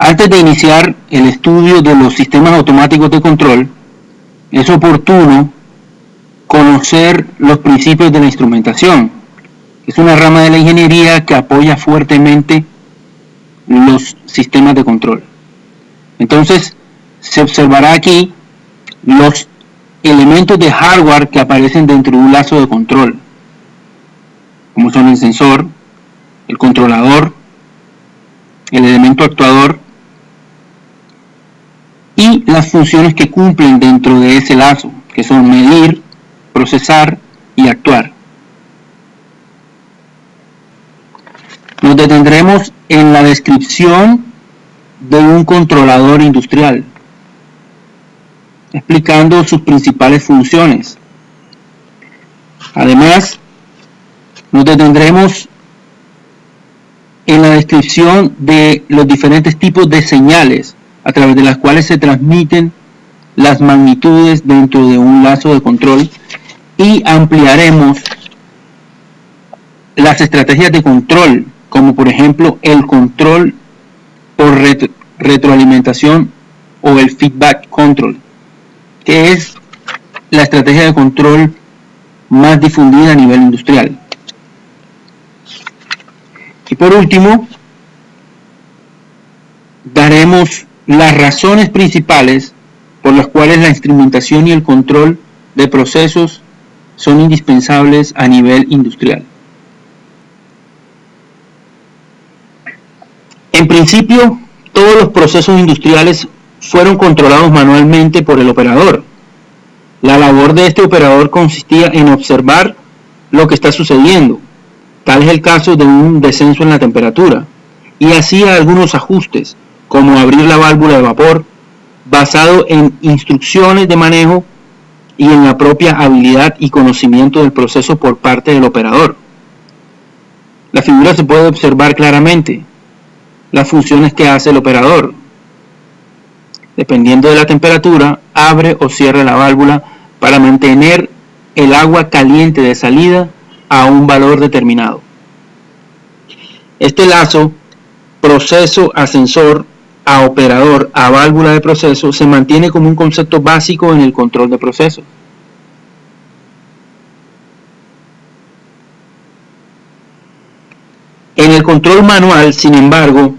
Antes de iniciar el estudio de los sistemas automáticos de control, es oportuno conocer los principios de la instrumentación. Es una rama de la ingeniería que apoya fuertemente los sistemas de control. Entonces, se observará aquí los elementos de hardware que aparecen dentro de un lazo de control, como son el sensor, el controlador, el elemento actuador y las funciones que cumplen dentro de ese lazo, que son medir, procesar y actuar. Nos detendremos en la descripción de un controlador industrial, explicando sus principales funciones. Además, nos detendremos en la descripción de los diferentes tipos de señales a través de las cuales se transmiten las magnitudes dentro de un lazo de control y ampliaremos las estrategias de control, como por ejemplo el control por retroalimentación o el feedback control, que es la estrategia de control más difundida a nivel industrial. Y por último, daremos las razones principales por las cuales la instrumentación y el control de procesos son indispensables a nivel industrial. En principio, todos los procesos industriales fueron controlados manualmente por el operador. La labor de este operador consistía en observar lo que está sucediendo. Tal es el caso de un descenso en la temperatura, y hacía algunos ajustes, como abrir la válvula de vapor, basado en instrucciones de manejo y en la propia habilidad y conocimiento del proceso por parte del operador. La figura se puede observar claramente las funciones que hace el operador. Dependiendo de la temperatura, abre o cierra la válvula para mantener el agua caliente de salida a un valor determinado. Este lazo, proceso a sensor, a operador, a válvula de proceso, se mantiene como un concepto básico en el control de procesos. En el control manual, sin embargo,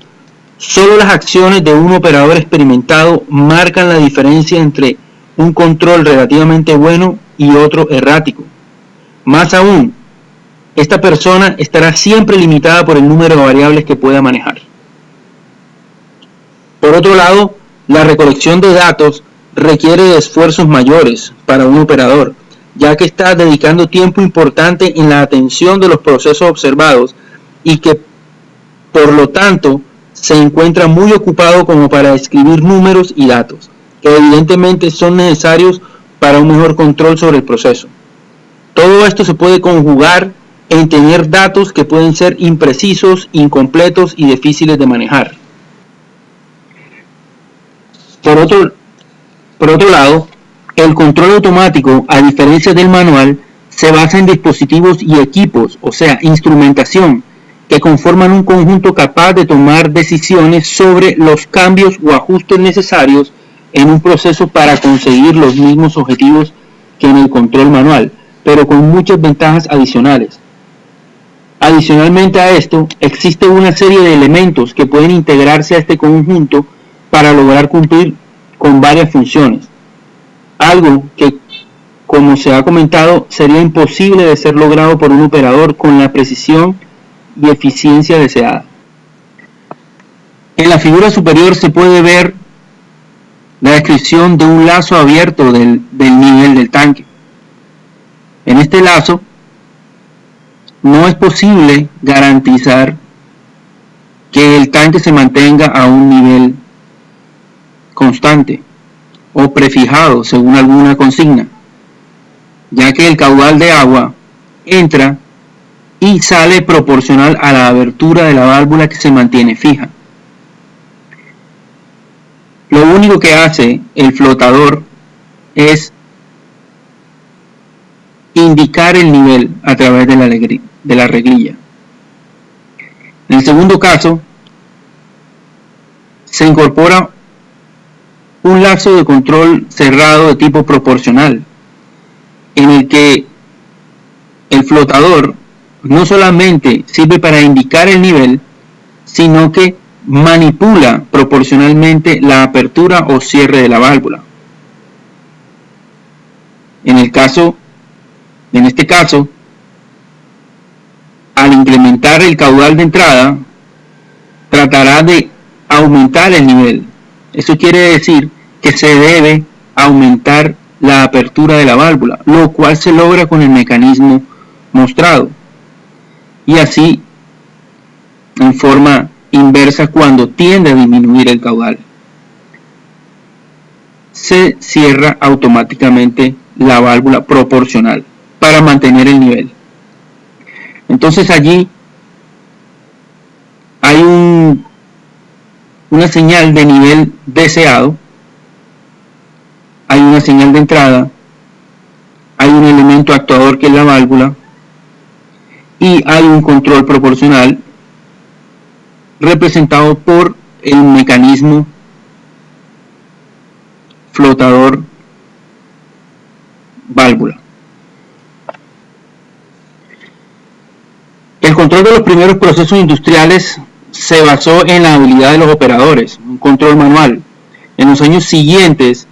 solo las acciones de un operador experimentado marcan la diferencia entre un control relativamente bueno y otro errático. Más aún, esta persona estará siempre limitada por el número de variables que pueda manejar. Por otro lado, la recolección de datos requiere de esfuerzos mayores para un operador, ya que está dedicando tiempo importante en la atención de los procesos observados y que, por lo tanto, se encuentra muy ocupado como para escribir números y datos, que evidentemente son necesarios para un mejor control sobre el proceso. Todo esto se puede conjugar en tener datos que pueden ser imprecisos, incompletos y difíciles de manejar. Por otro lado, el control automático, a diferencia del manual, se basa en dispositivos y equipos, o sea, instrumentación, que conforman un conjunto capaz de tomar decisiones sobre los cambios o ajustes necesarios en un proceso para conseguir los mismos objetivos que en el control manual, pero con muchas ventajas adicionales. Adicionalmente a esto, existe una serie de elementos que pueden integrarse a este conjunto para lograr cumplir con varias funciones, algo que, como se ha comentado, sería imposible de ser logrado por un operador con la precisión y eficiencia deseada. En la figura superior se puede ver la descripción de un lazo abierto del nivel del tanque. En este lazo no es posible garantizar que el tanque se mantenga a un nivel constante o prefijado según alguna consigna, ya que el caudal de agua entra y sale proporcional a la abertura de la válvula que se mantiene fija. Lo único que hace el flotador es indicar el nivel a través de la reglilla. En el segundo caso, se incorpora un lazo de control cerrado de tipo proporcional, en el que el flotador no solamente sirve para indicar el nivel, sino que manipula proporcionalmente la apertura o cierre de la válvula. En este caso, al incrementar el caudal de entrada, tratará de aumentar el nivel. Eso quiere decir que se debe aumentar la apertura de la válvula, lo cual se logra con el mecanismo mostrado. Y así, en forma inversa, cuando tiende a disminuir el caudal, se cierra automáticamente la válvula proporcional para mantener el nivel. Entonces allí hay una señal de nivel deseado, hay una señal de entrada, hay un elemento actuador que es la válvula y hay un control proporcional representado por el mecanismo flotador válvula. El control de los primeros procesos industriales se basó en la habilidad de los operadores, un control manual. En los años siguientes,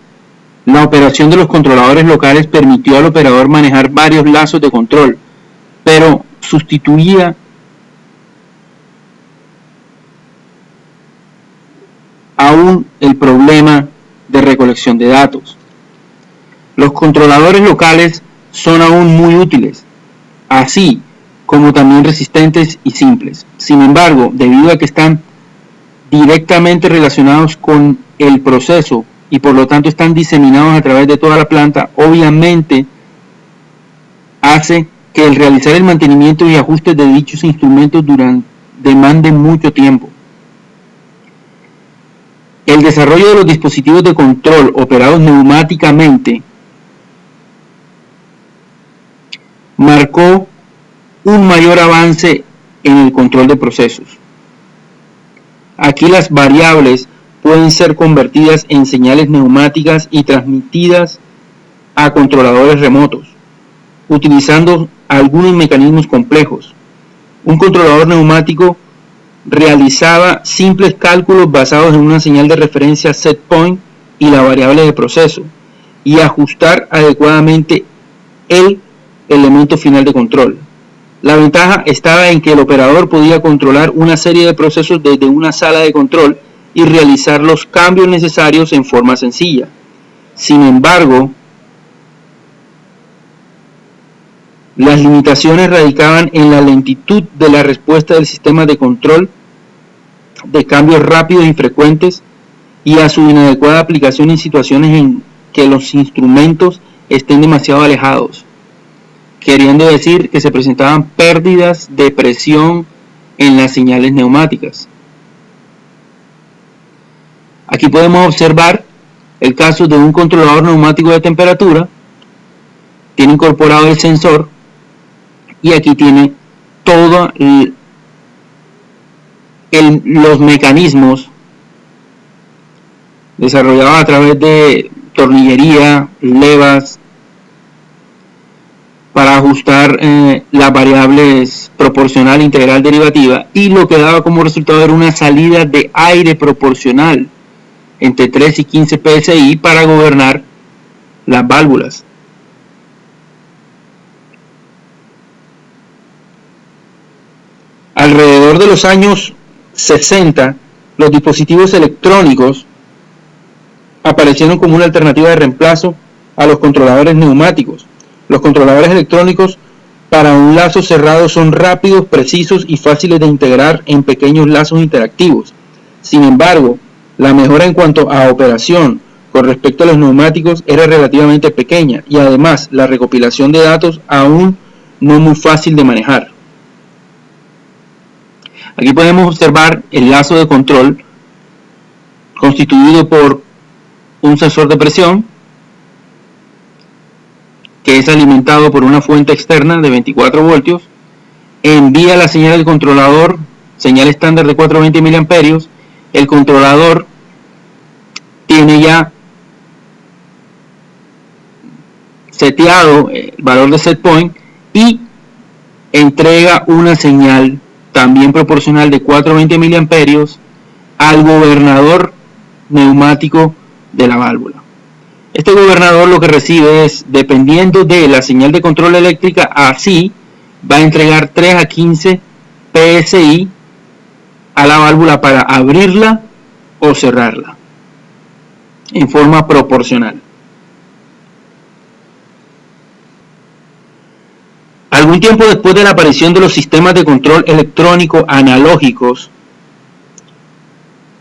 la operación de los controladores locales permitió al operador manejar varios lazos de control, pero sustituía aún el problema de recolección de datos. Los controladores locales son aún muy útiles, así como también resistentes y simples. Sin embargo, debido a que están directamente relacionados con el proceso y por lo tanto están diseminados a través de toda la planta, obviamente hace que el realizar el mantenimiento y ajustes de dichos instrumentos demande mucho tiempo. El desarrollo de los dispositivos de control operados neumáticamente marcó un mayor avance en el control de procesos. Aquí las variables pueden ser convertidas en señales neumáticas y transmitidas a controladores remotos, utilizando algunos mecanismos complejos. Un controlador neumático realizaba simples cálculos basados en una señal de referencia set point y la variable de proceso, y ajustar adecuadamente el elemento final de control. La ventaja estaba en que el operador podía controlar una serie de procesos desde una sala de control y realizar los cambios necesarios en forma sencilla. Sin embargo, las limitaciones radicaban en la lentitud de la respuesta del sistema de control de cambios rápidos y frecuentes y a su inadecuada aplicación en situaciones en que los instrumentos estén demasiado alejados, queriendo decir que se presentaban pérdidas de presión en las señales neumáticas. Aquí podemos observar el caso de un controlador neumático de temperatura. Tiene incorporado el sensor y aquí tiene todos los mecanismos desarrollados a través de tornillería, levas, para ajustar las variables proporcional, integral, derivativa, y lo que daba como resultado era una salida de aire proporcional entre 3 y 15 psi para gobernar las válvulas. Alrededor de los años 60, los dispositivos electrónicos aparecieron como una alternativa de reemplazo a los controladores neumáticos. Los controladores electrónicos para un lazo cerrado son rápidos, precisos y fáciles de integrar en pequeños lazos interactivos. Sin embargo, la mejora en cuanto a operación con respecto a los neumáticos era relativamente pequeña y además la recopilación de datos aún no muy fácil de manejar. Aquí podemos observar el lazo de control constituido por un sensor de presión que es alimentado por una fuente externa de 24 voltios, envía la señal del controlador, señal estándar de 420 mA, el controlador tiene ya seteado el valor de set point y entrega una señal también proporcional de 420 miliamperios al gobernador neumático de la válvula. Este gobernador lo que recibe es, dependiendo de la señal de control eléctrica, así va a entregar 3 a 15 PSI a la válvula para abrirla o cerrarla en forma proporcional. Algún tiempo después de la aparición de los sistemas de control electrónico analógicos,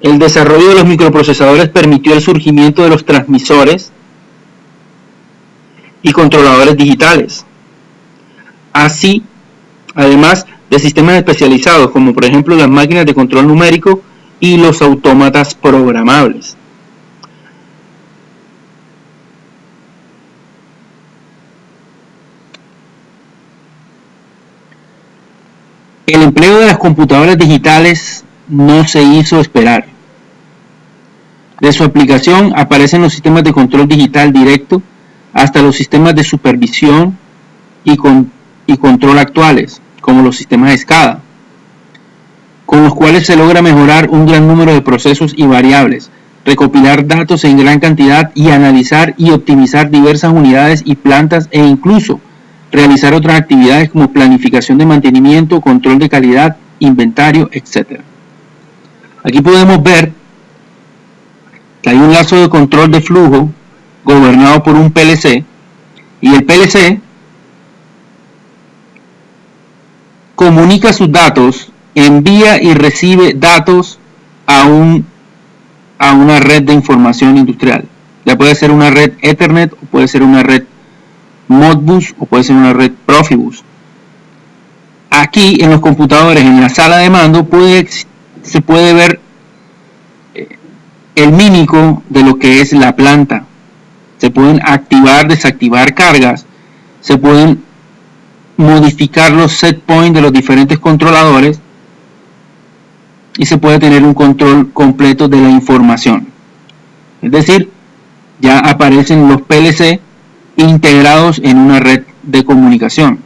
el desarrollo de los microprocesadores permitió el surgimiento de los transmisores y controladores digitales, así además de sistemas especializados como por ejemplo las máquinas de control numérico y los autómatas programables. El empleo de las computadoras digitales no se hizo esperar. De su aplicación aparecen los sistemas de control digital directo hasta los sistemas de supervisión y control actuales, como los sistemas SCADA, con los cuales se logra mejorar un gran número de procesos y variables, recopilar datos en gran cantidad y analizar y optimizar diversas unidades y plantas e incluso realizar otras actividades como planificación de mantenimiento, control de calidad, inventario, etc. Aquí podemos ver que hay un lazo de control de flujo gobernado por un PLC y el PLC comunica sus datos, envía y recibe datos a una red de información industrial. Ya puede ser una red Ethernet o puede ser una red Modbus o puede ser una red Profibus. Aquí en los computadores, en la sala de mando, se puede ver el mímico de lo que es la planta. Se pueden activar, desactivar cargas, se pueden modificar los set points de los diferentes controladores y se puede tener un control completo de la información. Es decir, ya aparecen los PLC integrados en una red de comunicación.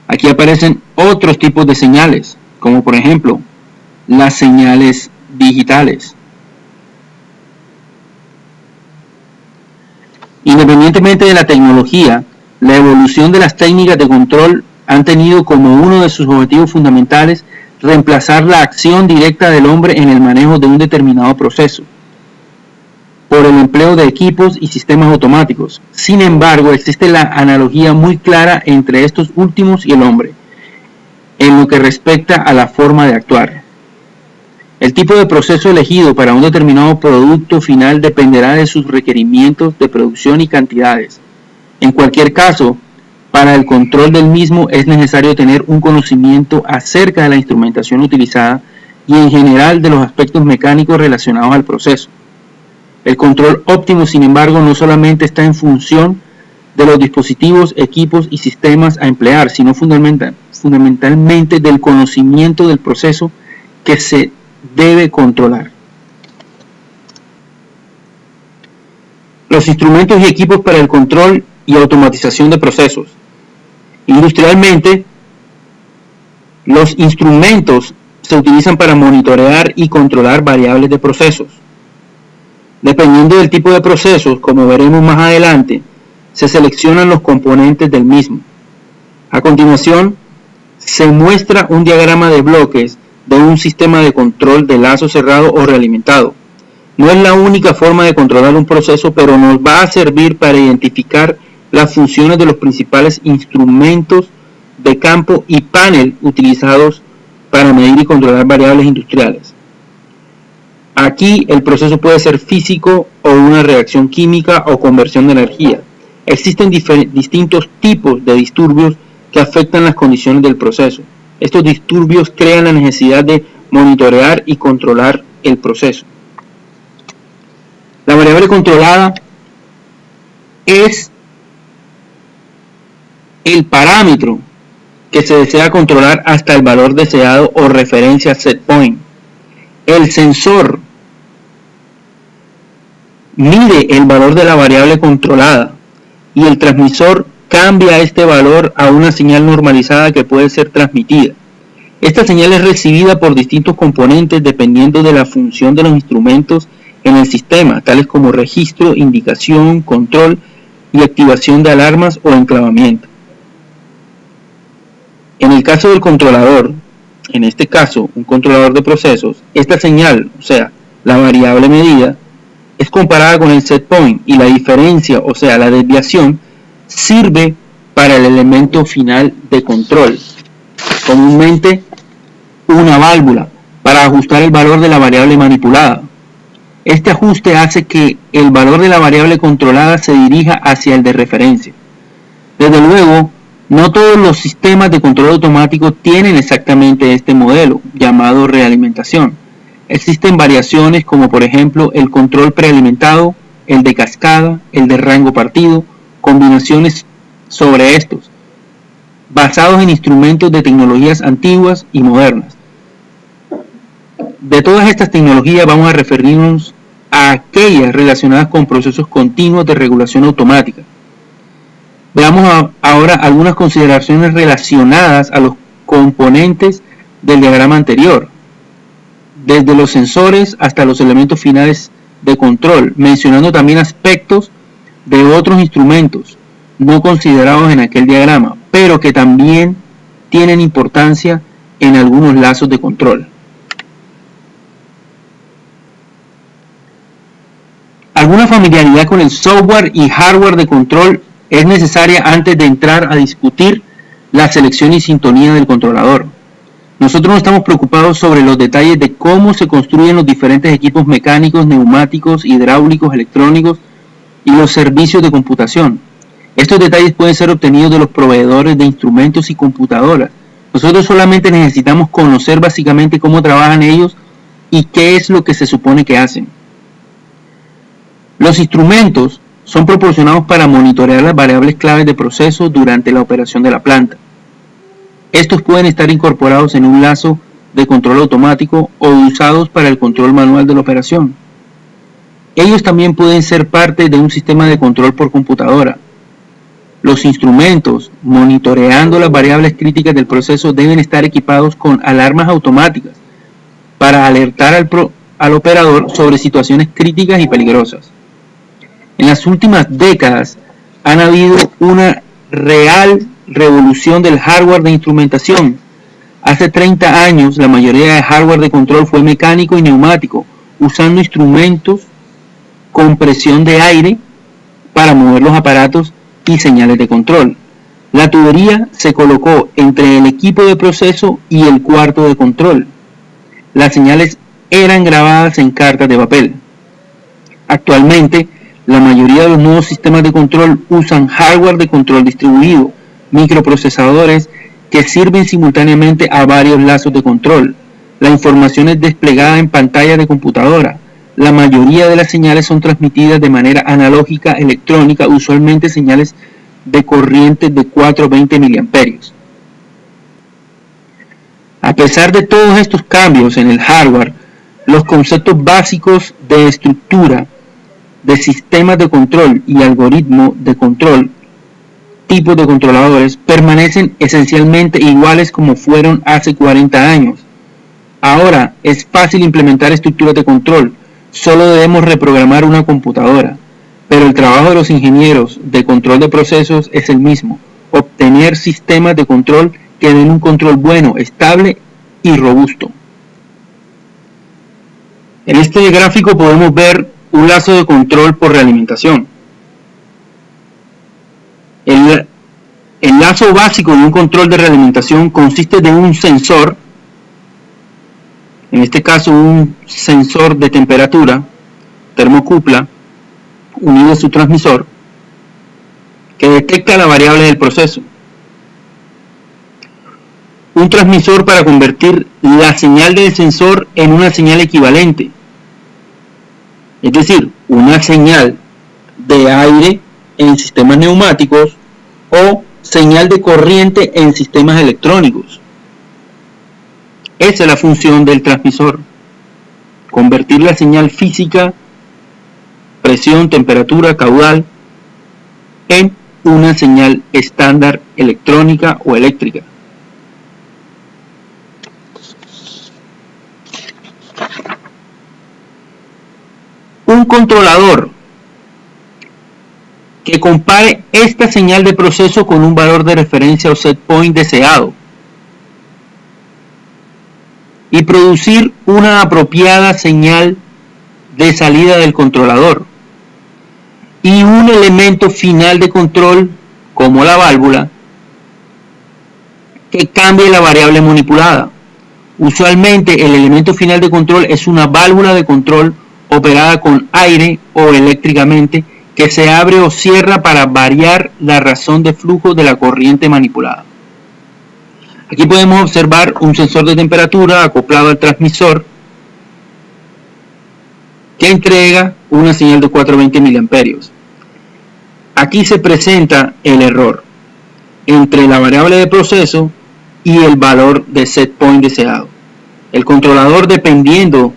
Aquí aparecen otros tipos de señales, como por ejemplo las señales digitales. Independientemente de la tecnología, la evolución de las técnicas de control han tenido como uno de sus objetivos fundamentales reemplazar la acción directa del hombre en el manejo de un determinado proceso por el empleo de equipos y sistemas automáticos. Sin embargo, existe la analogía muy clara entre estos últimos y el hombre, en lo que respecta a la forma de actuar. El tipo de proceso elegido para un determinado producto final dependerá de sus requerimientos de producción y cantidades. En cualquier caso, para el control del mismo es necesario tener un conocimiento acerca de la instrumentación utilizada y en general de los aspectos mecánicos relacionados al proceso. El control óptimo, sin embargo, no solamente está en función de los dispositivos, equipos y sistemas a emplear, sino fundamentalmente del conocimiento del proceso que se debe controlar. Los instrumentos y equipos para el control y automatización de procesos. Industrialmente, los instrumentos se utilizan para monitorear y controlar variables de procesos. Dependiendo del tipo de procesos, como veremos más adelante, se seleccionan los componentes del mismo. A continuación, se muestra un diagrama de bloques de un sistema de control de lazo cerrado o realimentado. No es la única forma de controlar un proceso, pero nos va a servir para identificar las funciones de los principales instrumentos de campo y panel utilizados para medir y controlar variables industriales. Aquí el proceso puede ser físico o una reacción química o conversión de energía. Existen distintos tipos de disturbios que afectan las condiciones del proceso. Estos disturbios crean la necesidad de monitorear y controlar el proceso. La variable controlada es el parámetro que se desea controlar hasta el valor deseado o referencia set point. El sensor mide el valor de la variable controlada y el transmisor cambia este valor a una señal normalizada que puede ser transmitida. Esta señal es recibida por distintos componentes dependiendo de la función de los instrumentos en el sistema, tales como registro, indicación, control y activación de alarmas o enclavamiento. En el caso del controlador, en este caso un controlador de procesos, esta señal, o sea, la variable medida, es comparada con el set point y la diferencia, o sea, la desviación, sirve para el elemento final de control, comúnmente una válvula, para ajustar el valor de la variable manipulada. Este ajuste hace que el valor de la variable controlada se dirija hacia el de referencia. Desde luego, no todos los sistemas de control automático tienen exactamente este modelo, llamado realimentación. Existen variaciones como por ejemplo el control prealimentado, el de cascada, el de rango partido, combinaciones sobre estos, basados en instrumentos de tecnologías antiguas y modernas. De todas estas tecnologías vamos a referirnos a aquellas relacionadas con procesos continuos de regulación automática. Veamos ahora algunas consideraciones relacionadas a los componentes del diagrama anterior, desde los sensores hasta los elementos finales de control, mencionando también aspectos de otros instrumentos no considerados en aquel diagrama, pero que también tienen importancia en algunos lazos de control. Alguna familiaridad con el software y hardware de control es necesaria antes de entrar a discutir la selección y sintonía del controlador. Nosotros no estamos preocupados sobre los detalles de cómo se construyen los diferentes equipos mecánicos, neumáticos, hidráulicos, electrónicos y los servicios de computación. Estos detalles pueden ser obtenidos de los proveedores de instrumentos y computadoras. Nosotros solamente necesitamos conocer básicamente cómo trabajan ellos y qué es lo que se supone que hacen. Los instrumentos son proporcionados para monitorear las variables claves de proceso durante la operación de la planta. Estos pueden estar incorporados en un lazo de control automático o usados para el control manual de la operación. Ellos también pueden ser parte de un sistema de control por computadora. Los instrumentos monitoreando las variables críticas del proceso deben estar equipados con alarmas automáticas para alertar al operador sobre situaciones críticas y peligrosas. En las últimas décadas han habido una real revolución del hardware de instrumentación. Hace 30 años la mayoría de hardware de control fue mecánico y neumático, usando instrumentos con presión de aire para mover los aparatos y señales de control. La tubería se colocó entre el equipo de proceso y el cuarto de control. Las señales eran grabadas en cartas de papel. Actualmente, la mayoría de los nuevos sistemas de control usan hardware de control distribuido, microprocesadores que sirven simultáneamente a varios lazos de control. La información es desplegada en pantallas de computadora. La mayoría de las señales son transmitidas de manera analógica electrónica, usualmente señales de corrientes de 420 mA. A pesar de todos estos cambios en el hardware, los conceptos básicos de estructura, de sistemas de control y algoritmo de control, tipos de controladores, permanecen esencialmente iguales como fueron hace 40 años. Ahora es fácil implementar estructuras de control, solo debemos reprogramar una computadora, pero el trabajo de los ingenieros de control de procesos es el mismo: obtener sistemas de control que den un control bueno, estable y robusto. En este gráfico podemos ver un lazo de control por realimentación. El lazo básico de un control de realimentación consiste de un sensor, en este caso un sensor de temperatura, termocupla, unido a su transmisor, que detecta la variable del proceso. Un transmisor para convertir la señal del sensor en una señal equivalente, es decir, una señal de aire en sistemas neumáticos o señal de corriente en sistemas electrónicos. Esa es la función del transmisor: convertir la señal física, presión, temperatura, caudal en una señal estándar electrónica o eléctrica. Un controlador que compare esta señal de proceso con un valor de referencia o set point deseado y producir una apropiada señal de salida del controlador y un elemento final de control como la válvula que cambie la variable manipulada. Usualmente el elemento final de control es una válvula de control operada con aire o eléctricamente que se abre o cierra para variar la razón de flujo de la corriente manipulada. Aquí podemos observar un sensor de temperatura acoplado al transmisor que entrega una señal de 420 mA. Aquí se presenta el error entre la variable de proceso y el valor de set point deseado. El controlador, dependiendo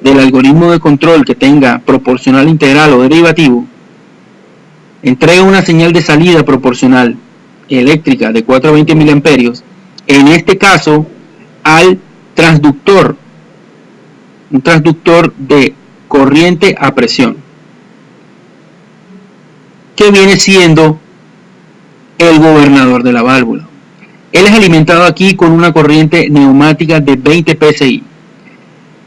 del algoritmo de control que tenga proporcional integral o derivativo, entrega una señal de salida proporcional eléctrica de 420 mA, en este caso al transductor, un transductor de corriente a presión, que viene siendo el gobernador de la válvula. Él es alimentado aquí con una corriente neumática de 20 psi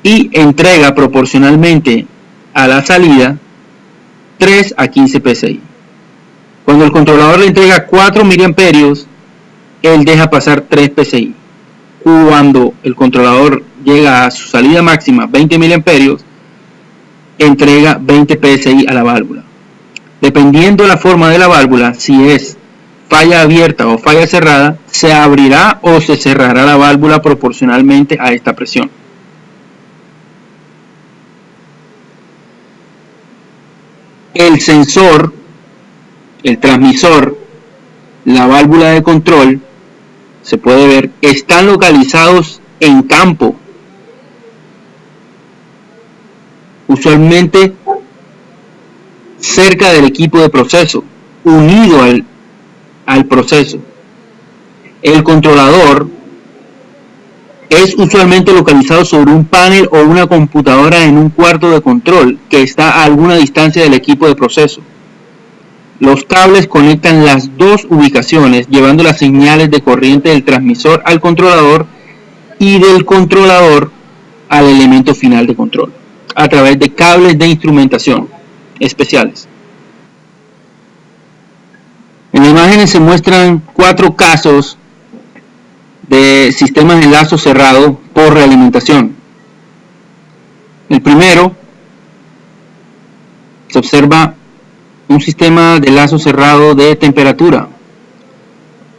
y entrega proporcionalmente a la salida 3 a 15 psi. Cuando el controlador le entrega 4 miliamperios, él deja pasar 3 psi. Cuando el controlador llega a su salida máxima, 20 miliamperios, entrega 20 psi a la válvula. Dependiendo de la forma de la válvula, si es falla abierta o falla cerrada, se abrirá o se cerrará la válvula proporcionalmente a esta presión. El sensor, el transmisor, la válvula de control, se puede ver, están localizados en campo, usualmente cerca del equipo de proceso, unido al proceso. El controlador es usualmente localizado sobre un panel o una computadora en un cuarto de control que está a alguna distancia del equipo de proceso. Los cables conectan las dos ubicaciones, llevando las señales de corriente del transmisor al controlador y del controlador al elemento final de control, a través de cables de instrumentación especiales. En la imagen se muestran 4 casos de sistemas de lazo cerrado por realimentación. El primero, se observa un sistema de lazo cerrado de temperatura.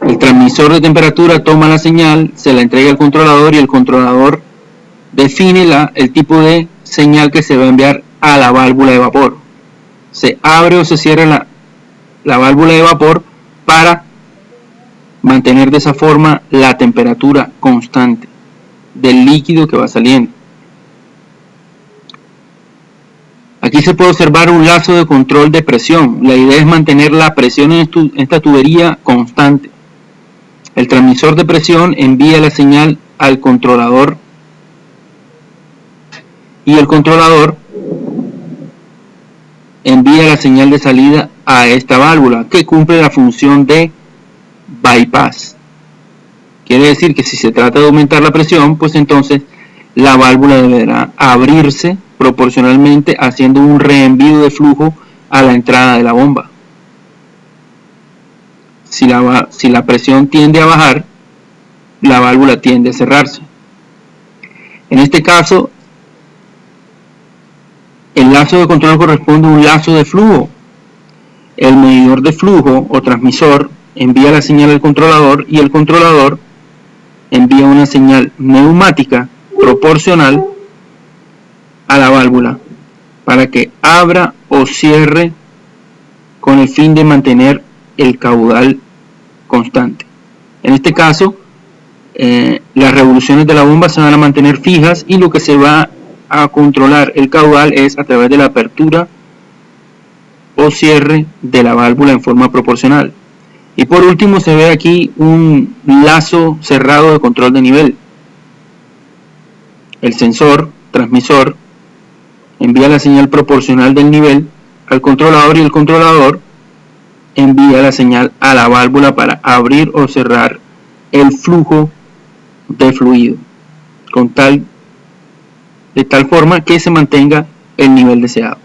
El transmisor de temperatura toma la señal, se la entrega al controlador y el controlador define el tipo de señal que se va a enviar a la válvula de vapor. Se abre o se cierra la válvula de vapor para mantener de esa forma la temperatura constante del líquido que va saliendo. Aquí se puede observar un lazo de control de presión. La idea es mantener la presión en esta tubería constante. El transmisor de presión envía la señal al controlador y el controlador envía la señal de salida a esta válvula que cumple la función de bypass. Quiere decir que si se trata de aumentar la presión, pues entonces la válvula deberá abrirse proporcionalmente, haciendo un reenvío de flujo a la entrada de la bomba. Si la presión tiende a bajar, la válvula tiende a cerrarse. En este caso, el lazo de control corresponde a un lazo de flujo. El medidor de flujo o transmisor envía la señal al controlador y el controlador envía una señal neumática proporcional a la válvula para que abra o cierre con el fin de mantener el caudal constante. En este caso, las revoluciones de la bomba se van a mantener fijas y lo que se va a controlar el caudal es a través de la apertura o cierre de la válvula en forma proporcional. Y por último se ve aquí un lazo cerrado de control de nivel. El sensor transmisor envía la señal proporcional del nivel al controlador y el controlador envía la señal a la válvula para abrir o cerrar el flujo de fluido de tal forma que se mantenga el nivel deseado.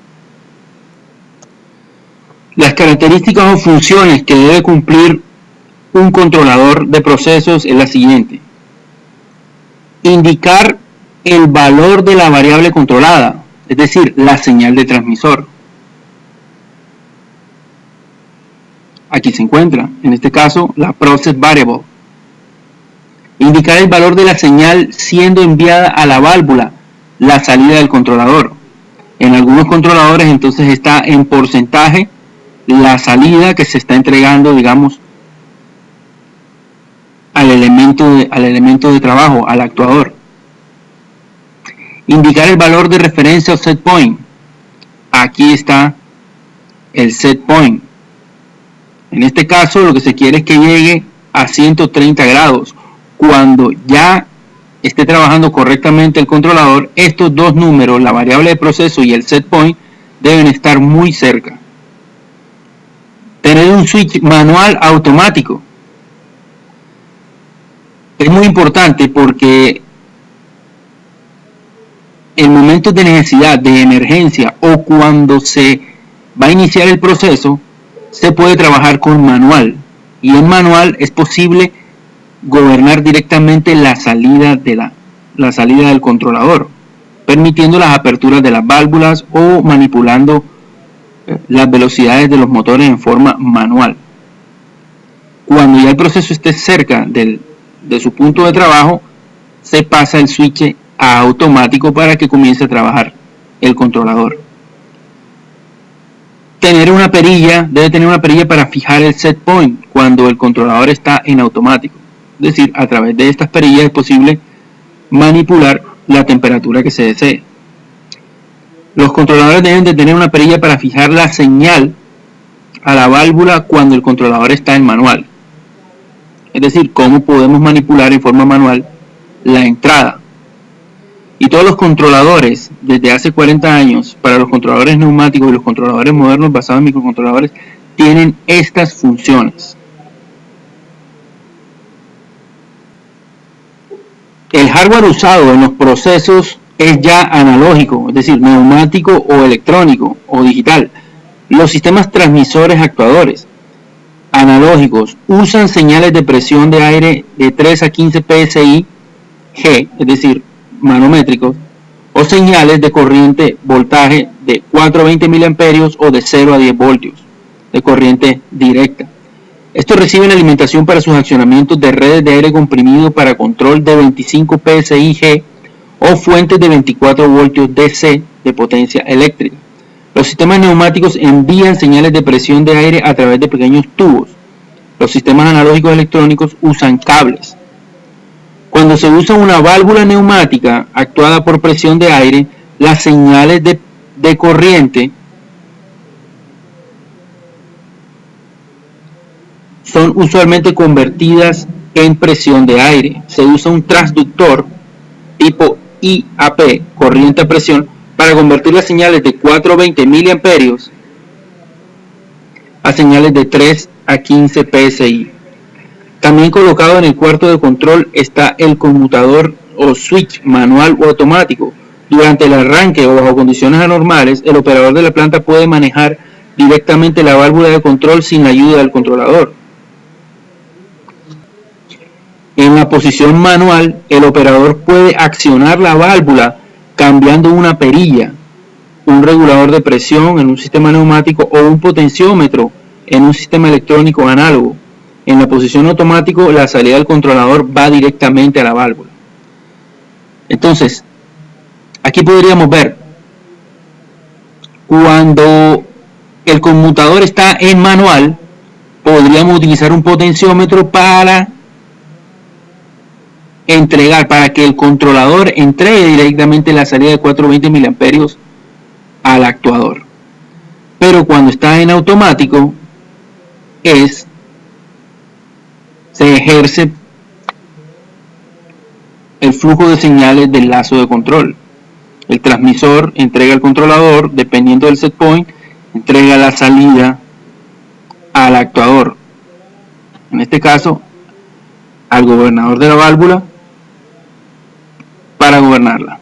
Las características o funciones que debe cumplir un controlador de procesos es la siguiente: indicar el valor de la variable controlada, es decir, la señal de transmisor. Aquí se encuentra, en este caso, la process variable. Indicar el valor de la señal siendo enviada a la válvula, la salida del controlador. En algunos controladores entonces está en porcentaje la salida que se está entregando, digamos, al elemento de trabajo, al actuador. Indicar el valor de referencia o set point. Aquí está el set point. En este caso lo que se quiere es que llegue a 130 grados. Cuando ya esté trabajando correctamente el controlador, estos dos números, la variable de proceso y el set point, deben estar muy cerca. Tener un switch manual automático es muy importante porque en momentos de necesidad, de emergencia o cuando se va a iniciar el proceso, se puede trabajar con manual, y en manual es posible gobernar directamente la salida del controlador, permitiendo las aperturas de las válvulas o manipulando las velocidades de los motores en forma manual. Cuando ya el proceso esté cerca de su punto de trabajo, se pasa el switch a automático para que comience a trabajar el controlador. Debe tener una perilla para fijar el set point cuando el controlador está en automático. Es decir, a través de estas perillas es posible manipular la temperatura que se desee. Los controladores deben de tener una perilla para fijar la señal a la válvula cuando el controlador está en manual. Es decir, cómo podemos manipular en forma manual la entrada. Y todos los controladores, desde hace 40 años, para los controladores neumáticos y los controladores modernos basados en microcontroladores, tienen estas funciones. El hardware usado en los procesos es ya analógico, es decir, neumático o electrónico o digital. Los sistemas transmisores actuadores analógicos usan señales de presión de aire de 3 a 15 psi G, es decir, manométricos, o señales de corriente voltaje de 4 a 20 miliamperios o de 0 a 10 voltios de corriente directa. Estos reciben alimentación para sus accionamientos de redes de aire comprimido para control de 25 psi G o fuentes de 24 voltios DC de potencia eléctrica. Los sistemas neumáticos envían señales de presión de aire a través de pequeños tubos. Los sistemas analógicos electrónicos usan cables. Cuando se usa una válvula neumática actuada por presión de aire, las señales de corriente son usualmente convertidas en presión de aire. Se usa un transductor tipo IAP, corriente a presión, para convertir las señales de 4 a 20 miliamperios a señales de 3 a 15 psi. También colocado en el cuarto de control está el conmutador o switch manual o automático. Durante el arranque o bajo condiciones anormales, el operador de la planta puede manejar directamente la válvula de control sin la ayuda del controlador. En la posición manual, el operador puede accionar la válvula cambiando una perilla, un regulador de presión en un sistema neumático o un potenciómetro en un sistema electrónico análogo. En la posición automático, la salida del controlador va directamente a la válvula. Entonces, aquí podríamos ver, cuando el conmutador está en manual, podríamos utilizar un potenciómetro para que el controlador entregue directamente la salida de 420 miliamperios al actuador. Pero cuando está en automático, se ejerce el flujo de señales del lazo de control. El transmisor entrega al controlador, dependiendo del set point, entrega la salida al actuador, en este caso al gobernador de la válvula, para gobernarla.